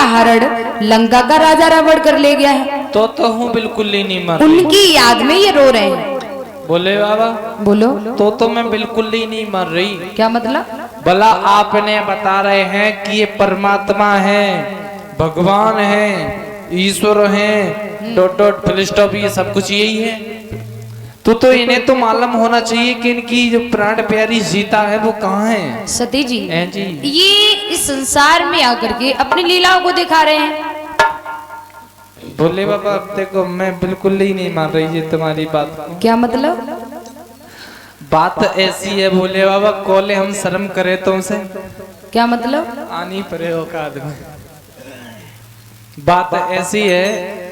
हरण लंका का राजा रावण कर ले गया है। तो हूँ बिल्कुल ही नहीं मर उनकी याद में ये रो रहे हैं। बोले बाबा बोलो। तो मैं बिल्कुल ही नहीं मर रही। क्या मतलब? भला आपने बता रहे हैं कि ये परमात्मा है, भगवान है, ईश्वर है, डॉट डॉट फुल स्टॉप, ये सब कुछ यही है। तो इन्हें तो मालूम होना चाहिए कि इनकी जो प्राण प्यारी सीता है वो कहाँ है। सती जी, जी ये इस संसार में आकर के अपनी लीलाओं को दिखा रहे हैं। बोले बाबा देखो मैं बिल्कुल ही नहीं मान रही है तुम्हारी बात को। क्या मतलब? बात ऐसी है बोले बाबा, कोले हम शर्म करे तुमसे। क्या मतलब? आनी परे हो का आदमी। बात ऐसी है,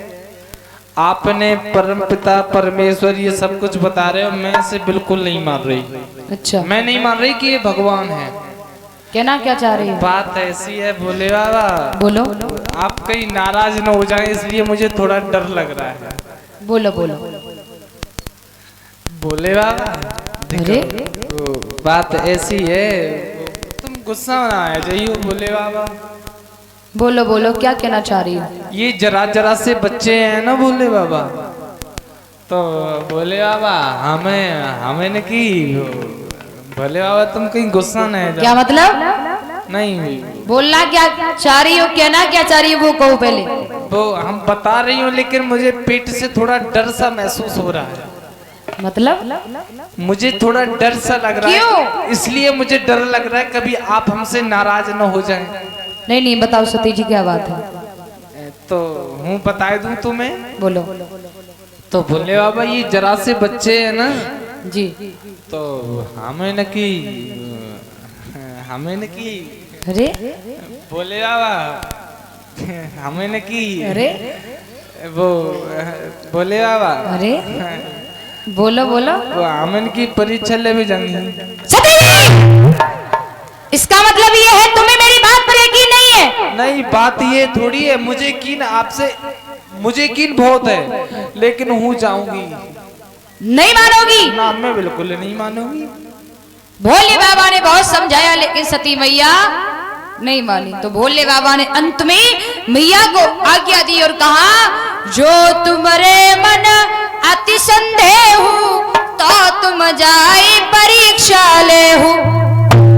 आपने परम पिता परमेश्वर ये सब कुछ बता रहे हो, मैं इसे बिल्कुल नहीं मान रही। अच्छा, मैं नहीं मान रही कि ये भगवान है। कहना क्या चाह रही है? बात ऐसी है बोले बाबा, बोलो। आप कहीं नाराज न हो जाए इसलिए मुझे थोड़ा डर लग रहा है। बोलो बोलो। बोले बाबा अरे बात ऐसी है, तुम गुस्सा ना आ जाइए। बोले बाबा बोलो बोलो, क्या कहना चाह रही हो? ये जरा जरा से बच्चे हैं ना बोले बाबा, तो बोले बाबा हमें न की। बोले बाबा तुम कहीं गुस्सा न है। क्या मतलब? नहीं बोलना क्या चाह रही हो, कहना क्या चाह रही हो वो कहो पहले। वो हम बता रही हूँ, लेकिन मुझे पेट से थोड़ा डर सा महसूस हो रहा है। मतलब? मुझे थोड़ा डर सा लग रहा क्यों? है, इसलिए मुझे डर लग रहा है कभी आप हमसे नाराज न हो जाएं। नहीं नहीं, बताओ सती जी क्या बात है। तो हूँ बता दूं तुम्हें। बोलो। तो बोले बाबा ये जरा से बच्चे हैं ना जी, तो हमें न की। अरे बोले बाबा हमें न की। अरे वो बोले बाबा अरे बोलो बोलो। वो हमें की परीक्षा ले भी जानी। सती जी, इसका मतलब ये है तुम्हें मेरी बात पर यकीन नहीं है? नहीं, बात ये थोड़ी है, मुझे कीन आपसे, मुझे कीन बहुत है, लेकिन हूँ जाऊंगी। नहीं मानोगी? ना मैं बिल्कुल नहीं मानूंगी। भोले बाबा ने बहुत समझाया लेकिन सती मैया नहीं मानी। तो भोले बाबा ने अंत में मैया को आज्ञा दी और कहा, जो तुम्हारे मन अति संदेह हो तो तुम जाए परीक्षा ले हो।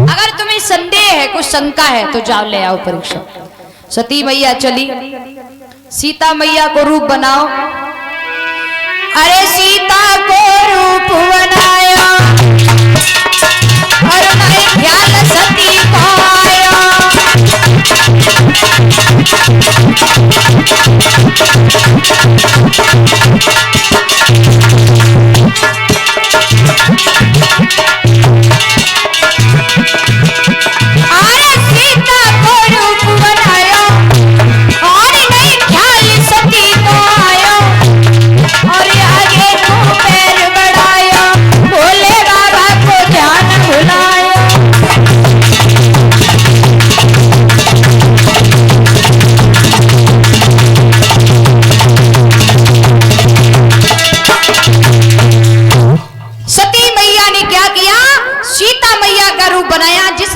अगर तुम्हें संदेह है, कुछ शंका है, तो जाओ ले आओ परीक्षा। सती मैया चली, सीता मैया को रूप बनाओ। अरे सीता को रूप बनाया और नहीं ख्याल सती पाया।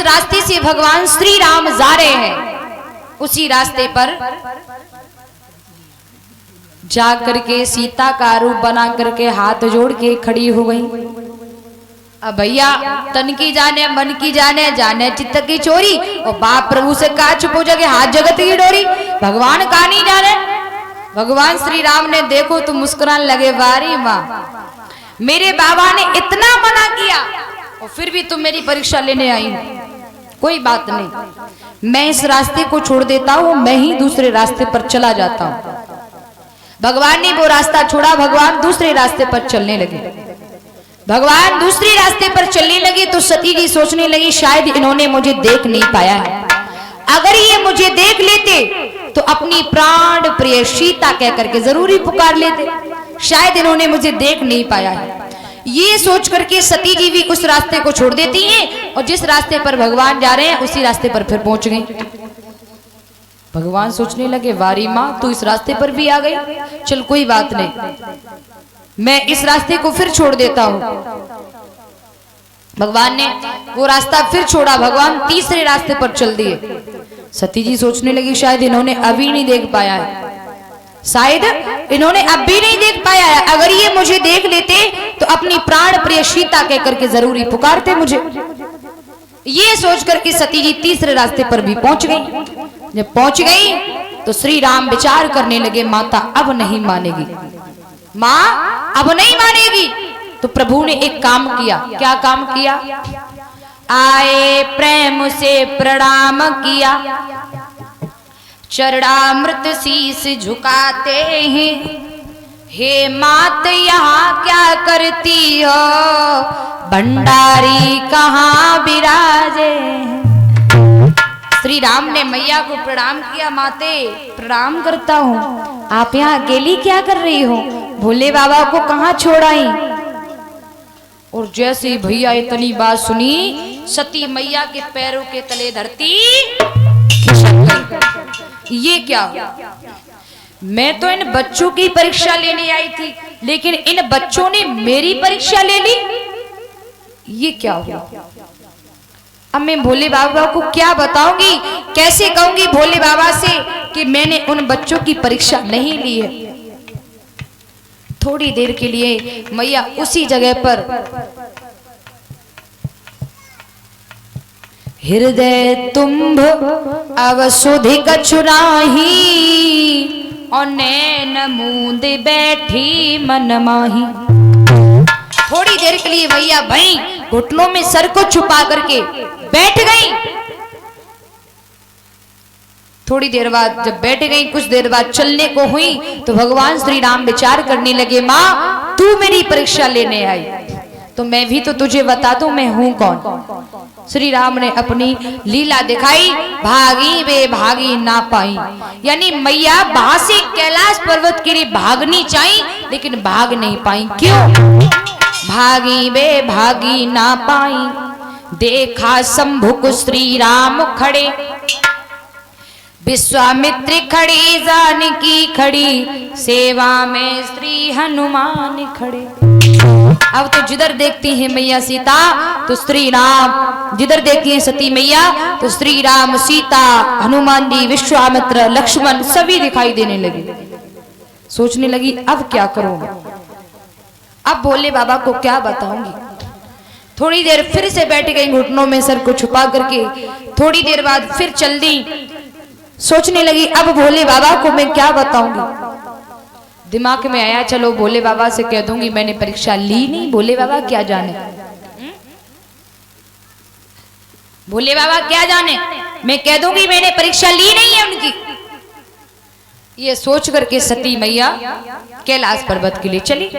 रास्ते से भगवान श्री राम जा रहे हैं, उसी रास्ते पर जा करके सीता का रूप बना करके हाथ जोड़ के खड़ी हो गई। अब भैया तन की जाने मन की जाने, जाने चित्त की चोरी, और बाप प्रभु से कहा छुपो जगे हाथ जगत की डोरी। भगवान का नहीं जाने। भगवान श्री राम ने देखो तो मुस्कुराने लगे, वारी माँ मेरे बाबा ने इतना मना किया और फिर भी तुम मेरी परीक्षा लेने आई। कोई बात नहीं, मैं इस रास्ते को छोड़ देता हूँ, मैं ही दूसरे रास्ते पर चला जाता हूँ। भगवान ने वो रास्ता छोड़ा, भगवान दूसरे रास्ते पर चलने लगे। भगवान दूसरे रास्ते पर चलने लगे तो सती जी सोचने लगी, शायद इन्होंने मुझे देख नहीं पाया है। अगर ये मुझे देख लेते तो अपनी प्राण प्रिय सीता कह करके जरूरी पुकार लेते, शायद इन्होंने मुझे देख नहीं पाया है। ये सोच करके सती जी भी उस रास्ते को छोड़ देती हैं और जिस रास्ते पर भगवान जा रहे हैं उसी रास्ते पर फिर पहुंच गई। भगवान सोचने लगे, वारी माँ तू इस रास्ते पर भी आ गई, चल कोई बात नहीं, मैं इस रास्ते को फिर छोड़ देता हूं। भगवान ने वो रास्ता फिर छोड़ा, भगवान तीसरे रास्ते पर चल दिए। सती जी सोचने लगी शायद इन्होंने अभी नहीं देख पाया है, शायद इन्होंने अब भी नहीं देख पाया है। अगर ये मुझे देख लेते तो अपनी प्राण प्रिय सीता कह करके जरूरी पुकारते मुझे। ये सोच करके सती जी तीसरे रास्ते पर भी पहुंच गई। जब पहुंच गई तो श्री राम विचार करने लगे, माता अब नहीं मानेगी, माँ अब नहीं मानेगी। तो प्रभु ने एक काम किया। क्या काम किया? आए प्रेम से प्रणाम किया, चरणामृत शीस झुकाते हैं, हे मात यहाँ क्या करती हो, भंडारी कहाँ विराजे। श्री राम ने मैया को प्रणाम किया, माते प्रणाम करता हूँ, आप यहाँ अकेली क्या कर रही हो, भोले बाबा को कहाँ छोड़ आई। और जैसे ही भैया इतनी बात सुनी, सती मैया के पैरों के तले धरती खिसक गई। ये क्या? मैं तो इन बच्चों की परीक्षा लेने आई थी, लेकिन इन बच्चों ने मेरी परीक्षा ले ली। ये क्या हुआ? अब मैं भोले बाबा को क्या बताऊंगी, कैसे कहूंगी भोले बाबा से कि मैंने उन बच्चों की परीक्षा नहीं ली है। थोड़ी देर के लिए मैया उसी जगह पर हृदय तुम्भ अवसुधि कछु नाही, और नैन मूंद बैठी मन माही। थोड़ी देर के लिए भैया भाई घुटनों में सर को छुपा करके बैठ गई। थोड़ी देर बाद जब बैठ गई, कुछ देर बाद चलने को हुई तो भगवान श्री राम विचार करने लगे, माँ तू मेरी परीक्षा लेने आई तो मैं भी तो तुझे बता दूं मैं हूं कौन। श्री राम ने अपनी लीला दिखाई, भागी वे भागी ना पाई। यानी मैया वहां से कैलाश पर्वत के लिए भागनी चाहिए लेकिन भाग नहीं पाई। क्यों? भागी वे भागी ना पाई, देखा शंभु को श्री राम खड़े, विश्वामित्र खड़ी, जानकी खड़ी, सेवा में श्री हनुमान खड़े। अब तो जिधर देखती है मैया सीता तो श्री राम, जिधर देखती है सती मैया तो श्री राम, सीता, हनुमान जी, विश्वामित्र, लक्ष्मण सभी दिखाई देने लगे। सोचने लगी अब क्या करूंगा, अब भोले बाबा को क्या बताऊंगी। थोड़ी देर फिर से बैठ गई घुटनों में सर को छुपा करके। थोड़ी देर बाद फिर चल दी, सोचने लगी अब भोले बाबा को मैं क्या बताऊंगी। दिमाग में आया चलो भोले बाबा से कह दूंगी मैंने परीक्षा ली नहीं, भोले बाबा क्या जाने, भोले बाबा क्या जाने, मैं कह दूंगी मैंने परीक्षा ली नहीं है उनकी। ये सोच करके सती मैया कैलाश पर्वत के लिए चली।